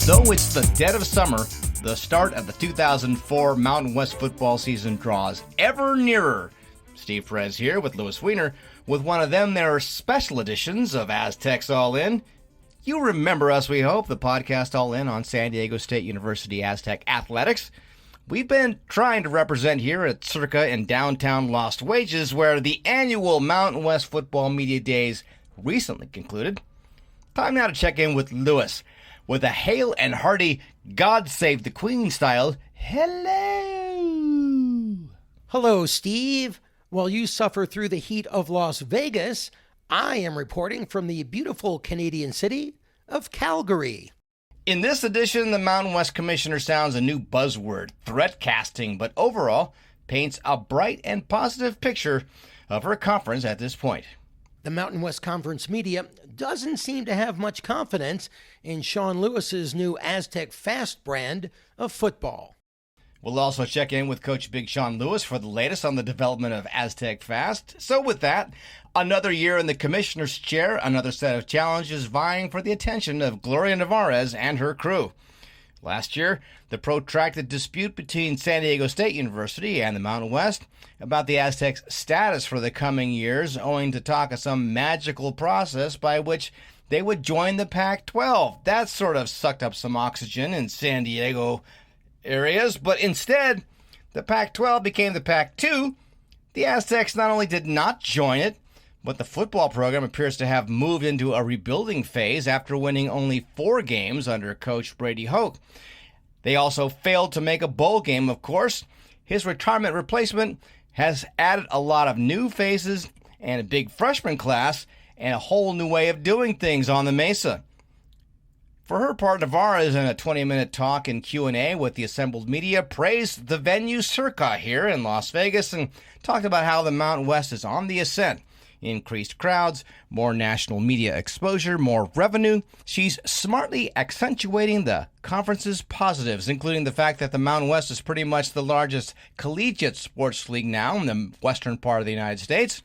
Though it's the dead of summer, the start of the 2004 Mountain West football season draws ever nearer. Steve Perez here with Louis Weiner with one of them their special editions of Aztecs All In. You remember us, we hope, the podcast All In on San Diego State University Aztec Athletics. We've been trying to represent here at Circa in downtown Lost Wages, where the annual Mountain West Football Media Days recently concluded. Time now to check in with Louis with a hail and hearty God Save the Queen style hello. Hello, Steve. While you suffer through the heat of Las Vegas, I am reporting from the beautiful Canadian city of Calgary. In this edition, the Mountain West Commissioner sounds a new buzzword, threat casting, but overall paints a bright and positive picture of her conference at this point. The Mountain West Conference media doesn't seem to have much confidence in Sean Lewis's new AztecFast brand of football. We'll also check in with Coach Big Sean Lewis for the latest on the development of AztecFast. So with that, another year in the commissioner's chair, another set of challenges vying for the attention of Gloria Nevarez and her crew. Last year, the protracted dispute between San Diego State University and the Mountain West about the Aztecs' status for the coming years, owing to talk of some magical process by which they would join the Pac-12. That sort of sucked up some oxygen in San Diego areas, but instead, the Pac-12 became the Pac-2. The Aztecs not only did not join it, but the football program appears to have moved into a rebuilding phase after winning only 4 games under Coach Brady Hoke. They also failed to make a bowl game, of course. His retirement replacement has added a lot of new faces and a big freshman class and a whole new way of doing things on the Mesa. For her part, Nevarez, in a 20-minute talk and Q&A with the assembled media, praised the venue Circa here in Las Vegas and talked about how the Mountain West is on the ascent. Increased crowds, more national media exposure, more revenue. She's smartly accentuating the conference's positives, including the fact that the Mountain West is pretty much the largest collegiate sports league now in the western part of the United States.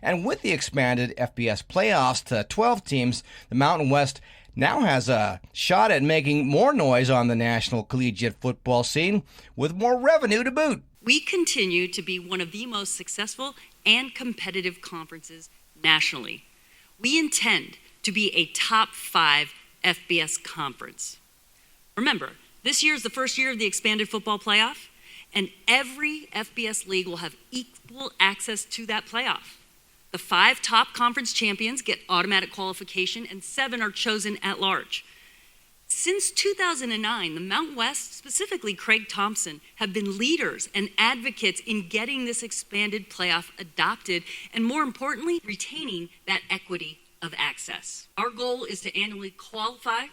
And with the expanded FBS playoffs to 12 teams, the Mountain West now has a shot at making more noise on the national collegiate football scene with more revenue to boot. We continue to be one of the most successful and competitive conferences nationally. We intend to be a top 5 FBS conference. Remember, this year is the first year of the expanded football playoff, and every FBS league will have equal access to that playoff. The 5 top conference champions get automatic qualification, and 7 are chosen at large. Since 2009, the Mountain West, specifically Craig Thompson, have been leaders and advocates in getting this expanded playoff adopted and, more importantly, retaining that equity of access. Our goal is to annually qualify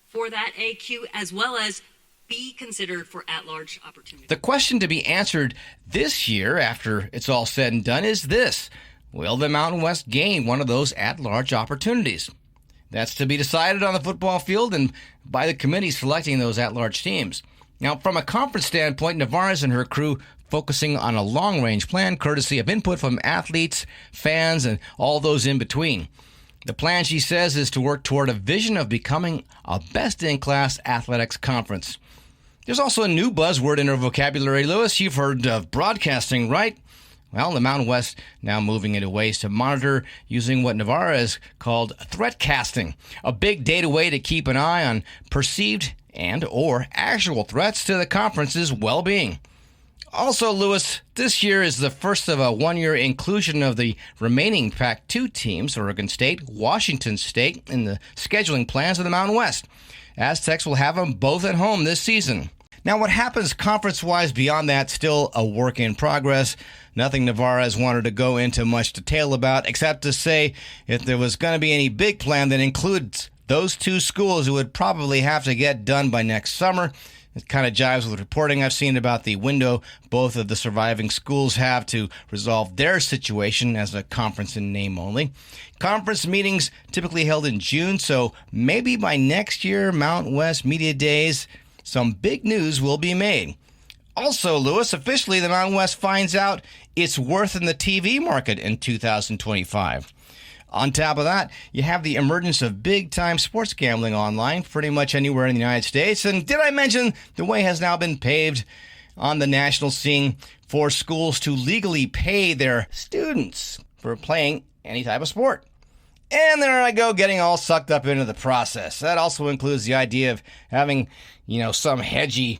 for that AQ as well as be considered for at-large opportunities. The question to be answered this year, after it's all said and done, is this: will the Mountain West gain one of those at-large opportunities? That's to be decided on the football field and by the committee selecting those at-large teams. Now, from a conference standpoint, Nevarez and her crew focusing on a long-range plan courtesy of input from athletes, fans, and all those in between. The plan, she says, is to work toward a vision of becoming a best-in-class athletics conference. There's also a new buzzword in her vocabulary, Louis. You've heard of broadcasting, right? Well, the Mountain West now moving into ways to monitor using what Nevarez called threat casting, a big data way to keep an eye on perceived and or actual threats to the conference's well-being. Also, Louis, this year is the first of a one-year inclusion of the remaining Pac-2 teams, Oregon State, Washington State, in the scheduling plans of the Mountain West. Aztecs will have them both at home this season. Now, what happens conference-wise beyond that, still a work in progress. Nothing Nevarez wanted to go into much detail about, except to say if there was going to be any big plan that includes those 2 schools, it would probably have to get done by next summer. It kind of jives with reporting I've seen about the window both of the surviving schools have to resolve their situation as a conference in name only. Conference meetings typically held in June, so maybe by next year, Mountain West Media Days, some big news will be made. Also, Louis, officially the Mountain West finds out its worth in the TV market in 2025. On top of that, you have the emergence of big-time sports gambling online pretty much anywhere in the United States. And did I mention the way has now been paved on the national scene for schools to legally pay their students for playing any type of sport? And there I go, getting all sucked up into the process. That also includes the idea of having, some hedgy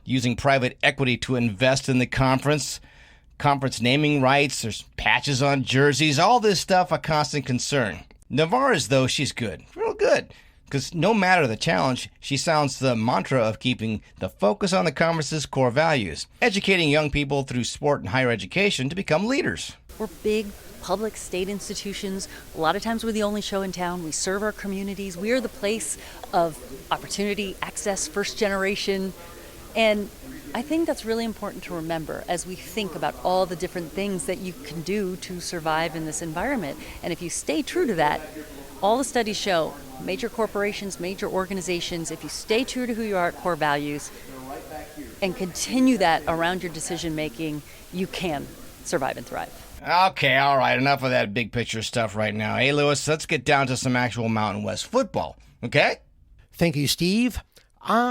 using private equity to invest in the conference naming rights, there's patches on jerseys, all this stuff a constant concern. Nevarez, though, she's good, real good, because no matter the challenge, she sounds the mantra of keeping the focus on the conference's core values, educating young people through sport and higher education to become leaders. We're big public state institutions. A lot of times we're the only show in town. We serve our communities. We are the place of opportunity, access, first generation. And I think that's really important to remember as we think about all the different things that you can do to survive in this environment. And if you stay true to that, all the studies show major corporations, major organizations, if you stay true to who you are at core values and continue that around your decision making, you can survive and thrive. Okay, all right, enough of that big picture stuff right now. Hey, Lewis, let's get down to some actual Mountain West football, okay? Thank you, Steve.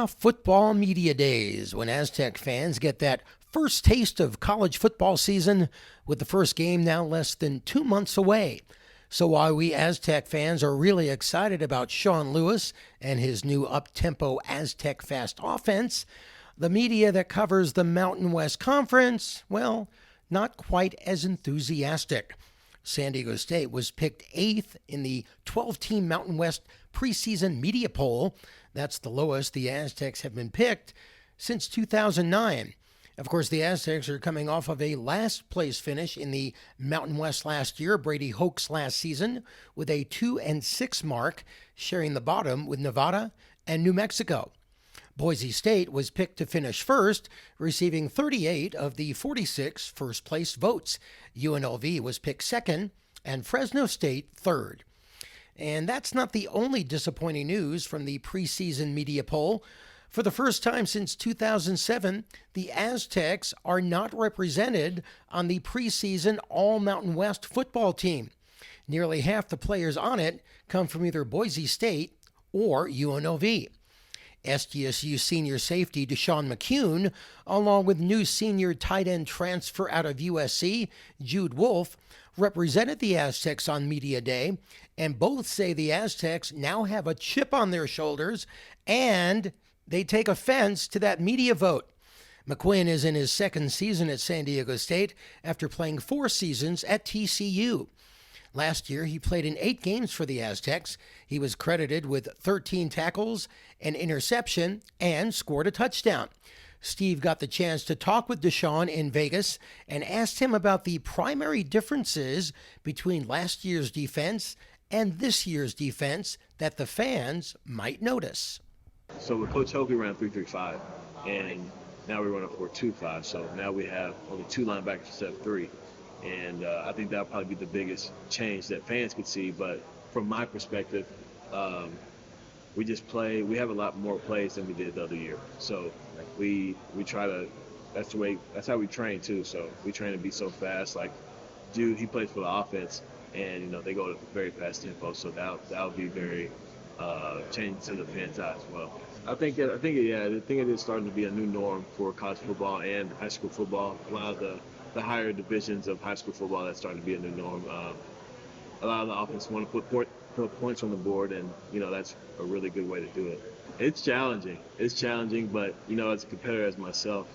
Football media days, when Aztec fans get that first taste of college football season, with the first game now less than 2 months away. So while we Aztec fans are really excited about Sean Lewis and his new up-tempo AztecFast offense, the media that covers the Mountain West Conference, well, not quite as enthusiastic. San Diego State was picked 8th in the 12-team Mountain West preseason media poll. That's the lowest the Aztecs have been picked since 2009. Of course, the Aztecs are coming off of a last-place finish in the Mountain West last year, Brady Hoke's last season, with a 2-6 mark, sharing the bottom with Nevada and New Mexico. Boise State was picked to finish first, receiving 38 of the 46 first-place votes. UNLV was picked second, and Fresno State third. And that's not the only disappointing news from the preseason media poll. For the first time since 2007, the Aztecs are not represented on the preseason All-Mountain West football team. Nearly half the players on it come from either Boise State or UNLV. SDSU senior safety DeShawn McCuin, along with new senior tight end transfer out of USC, Jude Wolfe, represented the Aztecs on Media Day, and both say the Aztecs now have a chip on their shoulders, and they take offense to that media vote. McCuin is in his second season at San Diego State after playing 4 seasons at TCU. Last year, he played in 8 games for the Aztecs. He was credited with 13 tackles, an interception, and scored a touchdown. Steve got the chance to talk with DeShawn in Vegas and asked him about the primary differences between last year's defense and this year's defense that the fans might notice. So with Coach Hoke, we ran 3-3-5, and now we run a 4-2-5. So now we have only 2 linebackers instead of 3. And I think that'll probably be the biggest change that fans could see. But from my perspective, we have a lot more plays than we did the other year. So we try to, that's how we train too. So we train to be so fast. Like Jude, he plays for the offense, and they go at a very fast tempo. So that'll be very changing to the fans' eye as well. I think it is starting to be a new norm for college football and high school football. A lot of the higher divisions of high school football, that's starting to be a new norm. A lot of the offense want to put points on the board, and that's a really good way to do it. It's challenging, but as a competitor as myself,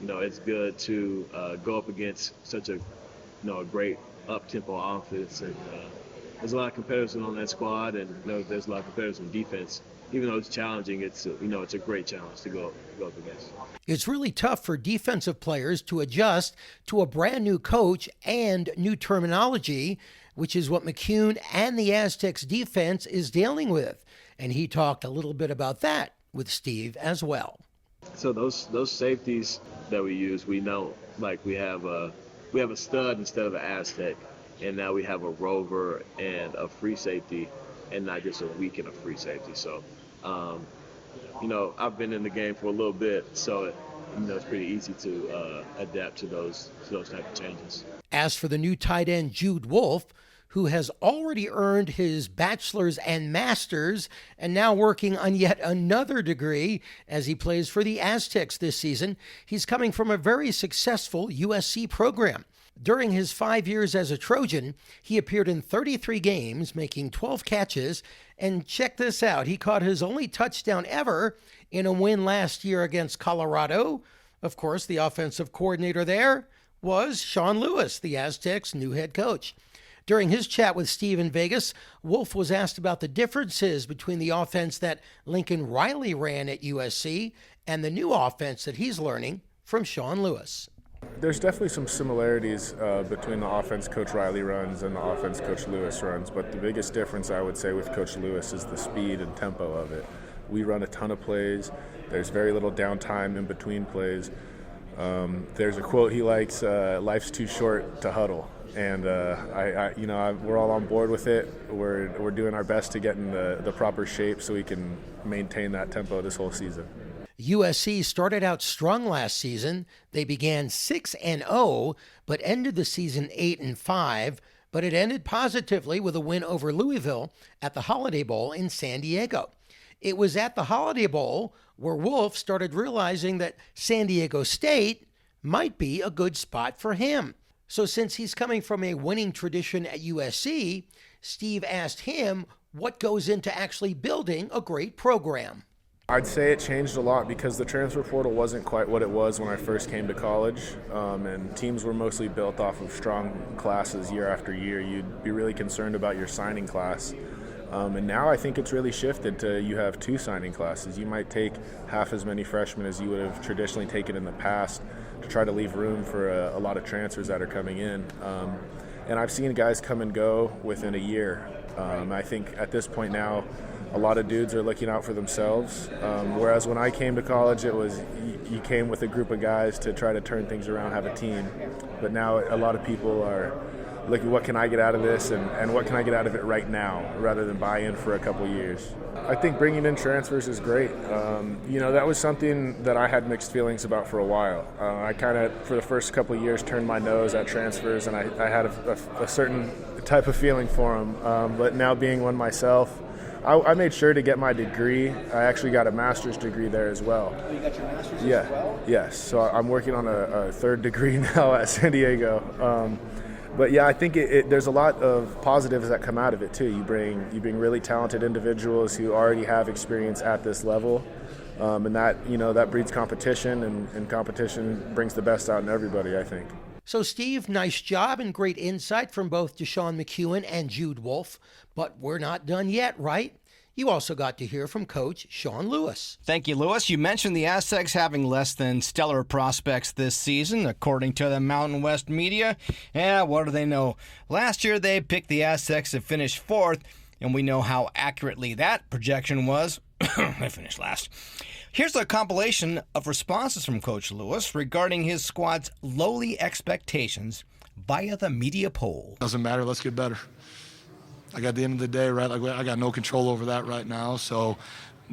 it's good to go up against such a great up-tempo offense, and there's a lot of competitors on that squad, and there's a lot of competitors on defense. Even though it's challenging, it's a great challenge to go up against. It's really tough for defensive players to adjust to a brand new coach and new terminology, which is what McCuin and the Aztecs defense is dealing with. And he talked a little bit about that with Steve as well. So those safeties that we use, we know, like we have a stud instead of an Aztec, and now we have a rover and a free safety, and not just a weak and a free safety. So, I've been in the game for a little bit, so it's pretty easy to adapt to those type of changes. As for the new tight end Jude Wolfe, who has already earned his bachelor's and master's and now working on yet another degree as he plays for the Aztecs this season. He's coming from a very successful USC program. During his 5 years as a Trojan, he appeared in 33 games, making 12 catches, and check this out, he caught his only touchdown ever in a win last year against Colorado. Of course, the offensive coordinator there was Sean Lewis, the Aztecs' new head coach. During his chat with Steve in Vegas, Wolfe was asked about the differences between the offense that Lincoln Riley ran at USC and the new offense that he's learning from Sean Lewis. There's definitely some similarities between the offense Coach Riley runs and the offense Coach Lewis runs, but the biggest difference I would say with Coach Lewis is the speed and tempo of it. We run a ton of plays. There's very little downtime in between plays. There's a quote he likes, life's too short to huddle. And we're all on board with it. We're doing our best to get in the proper shape so we can maintain that tempo this whole season. USC started out strong last season. They began 6-0, but ended the season 8-5. But it ended positively with a win over Louisville at the Holiday Bowl in San Diego. It was at the Holiday Bowl where Wolfe started realizing that San Diego State might be a good spot for him. So since he's coming from a winning tradition at USC, Steve asked him what goes into actually building a great program. I'd say it changed a lot because the transfer portal wasn't quite what it was when I first came to college, and teams were mostly built off of strong classes year after year. You'd be really concerned about your signing class. And now I think it's really shifted to you have 2 signing classes. You might take half as many freshmen as you would have traditionally taken in the past to try to leave room for a lot of transfers that are coming in. And I've seen guys come and go within a year. I think at this point now, a lot of dudes are looking out for themselves. Whereas when I came to college, it was you came with a group of guys to try to turn things around, have a team. But now a lot of people are looking, what can I get out of this and what can I get out of it right now rather than buy in for a couple years. I think bringing in transfers is great. That was something that I had mixed feelings about for a while. I kind of, for the first couple of years, turned my nose at transfers, and I had a certain type of feeling for them. But now being one myself, I made sure to get my degree. I actually got a master's degree there as well. Oh, you got your master's as well? Yes. So I'm working on a third degree now at San Diego. But yeah, I think there's a lot of positives that come out of it too. You bring really talented individuals who already have experience at this level, and that breeds competition, and competition brings the best out in everybody, I think. So, Steve, nice job and great insight from both DeShawn McCuin and Jude Wolfe. But we're not done yet, right? You also got to hear from Coach Sean Lewis. Thank you, Lewis. You mentioned the Aztecs having less than stellar prospects this season, according to the Mountain West media. Yeah, what do they know? Last year, they picked the Aztecs to finish 4th, and we know how accurately that projection was. They finished last. Here's a compilation of responses from Coach Lewis regarding his squad's lowly expectations via the media poll. Doesn't matter, let's get better. Like at the end of the day, right, like I got no control over that right now, so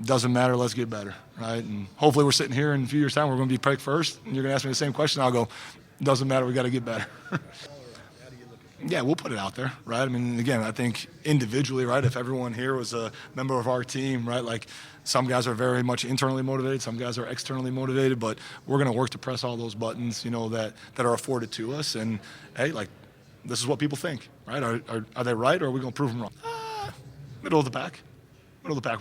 doesn't matter, let's get better, right? And hopefully we're sitting here in a few years' time, we're going to be picked first, and you're going to ask me the same question, I'll go, doesn't matter, we got to get better. Yeah, we'll put it out there, right? I mean, again, I think individually, right, if everyone here was a member of our team, right, like some guys are very much internally motivated, some guys are externally motivated, but we're going to work to press all those buttons, that are afforded to us. And, hey, like, this is what people think, right? Are they right, or are we going to prove them wrong? Middle of the pack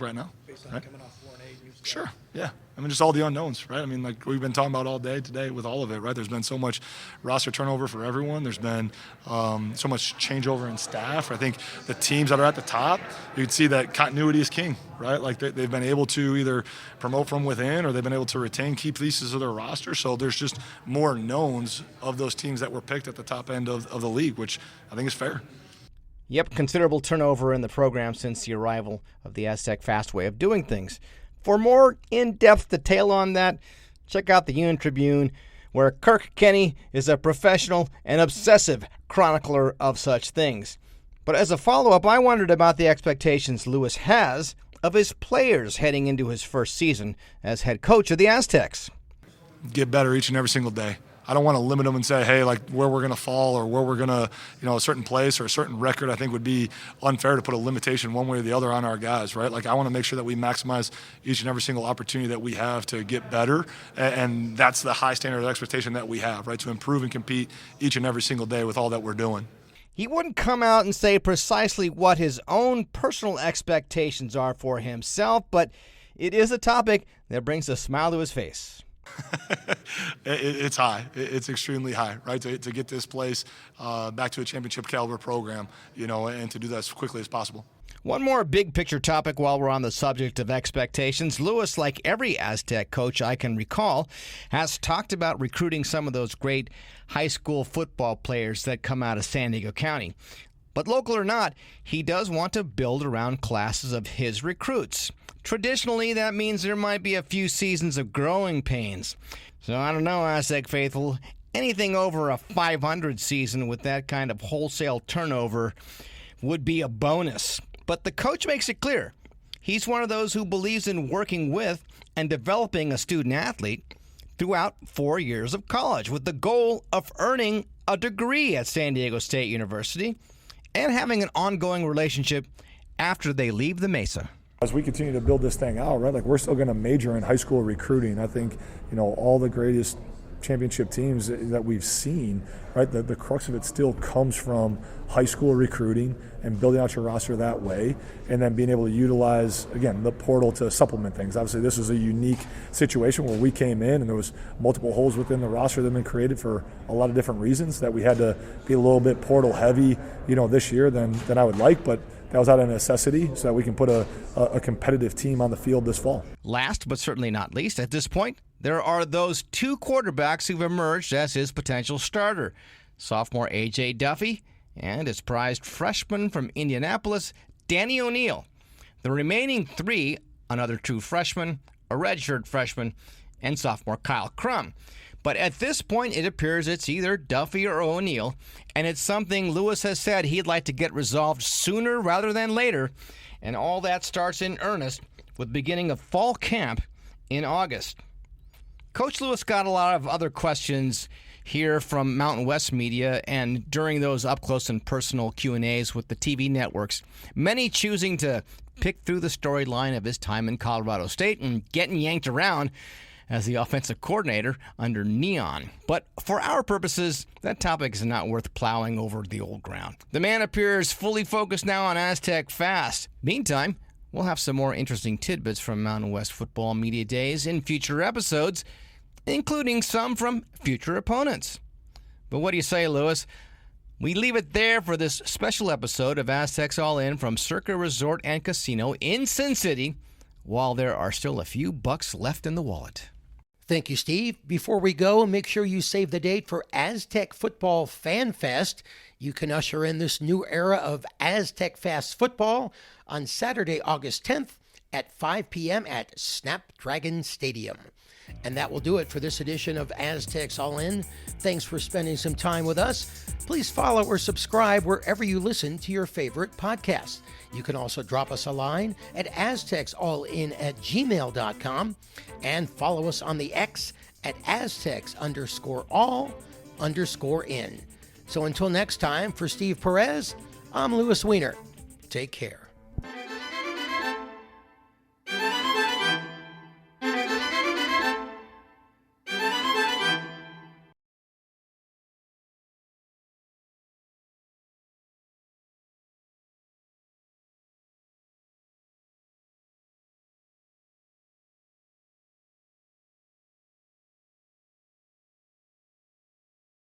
right now. Based on coming off 4-8. Sure, yeah. I mean, just all the unknowns, right? I mean, like we've been talking about all day today with all of it, right? There's been so much roster turnover for everyone. There's been so much changeover in staff. I think the teams that are at the top, you can see that continuity is king, right? Like they've been able to either promote from within or they've been able to retain key pieces of their roster. So there's just more knowns of those teams that were picked at the top end of the league, which I think is fair. Yep, considerable turnover in the program since the arrival of the AztecFast way of doing things. For more in-depth detail on that, check out the Union Tribune, where Kirk Kenny is a professional and obsessive chronicler of such things. But as a follow-up, I wondered about the expectations Lewis has of his players heading into his first season as head coach of the Aztecs. Get better each and every single day. I don't want to limit them and say, hey, like where we're going to fall or where we're going to, a certain place or a certain record. I think would be unfair to put a limitation one way or the other on our guys, right? Like I want to make sure that we maximize each and every single opportunity that we have to get better. And that's the high standard of expectation that we have, right? To improve and compete each and every single day with all that we're doing. He wouldn't come out and say precisely what his own personal expectations are for himself, but it is a topic that brings a smile to his face. It's high. It's extremely high, right? To get this place back to a championship caliber program, and to do that as quickly as possible. One more big picture topic while we're on the subject of expectations. Lewis, like every Aztec coach I can recall, has talked about recruiting some of those great high school football players that come out of San Diego County. But local or not, he does want to build around classes of his recruits. Traditionally, that means there might be a few seasons of growing pains. So I don't know, Aztec faithful, anything over a 500 season with that kind of wholesale turnover would be a bonus. But the coach makes it clear he's one of those who believes in working with and developing a student athlete throughout 4 years of college with the goal of earning a degree at San Diego State University and having an ongoing relationship after they leave the Mesa. As we continue to build this thing out, right, like we're still going to major in high school recruiting. I think, all the greatest championship teams that we've seen, right, the crux of it still comes from high school recruiting and building out your roster that way, and then being able to utilize, again, the portal to supplement things. Obviously, this is a unique situation where we came in and there was multiple holes within the roster that have been created for a lot of different reasons that we had to be a little bit portal heavy, this year than I would like, but that was out of necessity so that we can put a competitive team on the field this fall. Last but certainly not least, at this point, there are those two quarterbacks who've emerged as his potential starter. Sophomore A.J. Duffy and his prized freshman from Indianapolis, Danny O'Neill. The remaining three, another true freshman, a redshirt freshman, and sophomore Kyle Crum. But at this point, it appears it's either Duffy or O'Neill, and it's something Lewis has said he'd like to get resolved sooner rather than later, and all that starts in earnest with the beginning of fall camp in August. Coach Lewis got a lot of other questions here from Mountain West media and during those up-close and personal Q&As with the TV networks, many choosing to pick through the storyline of his time in Colorado State and getting yanked around as the offensive coordinator under Neon. But for our purposes, that topic is not worth plowing over the old ground. The man appears fully focused now on AztecFast. Meantime, we'll have some more interesting tidbits from Mountain West football media days in future episodes, including some from future opponents. But what do you say, Lewis? We leave it there for this special episode of Aztecs All In from Circa Resort and Casino in Sin City, while there are still a few bucks left in the wallet. Thank you, Steve. Before we go, make sure you save the date for Aztec Football Fan Fest. You can usher in this new era of AztecFast football on Saturday, August 10th at 5 p.m. at Snapdragon Stadium. And that will do it for this edition of Aztecs All In. Thanks for spending some time with us. Please follow or subscribe wherever you listen to your favorite podcasts. You can also drop us a line at aztecsallin@gmail.com and follow us on the X at Aztecs_all_in. So until next time, for Steve Perez, I'm Louis Weiner. Take care.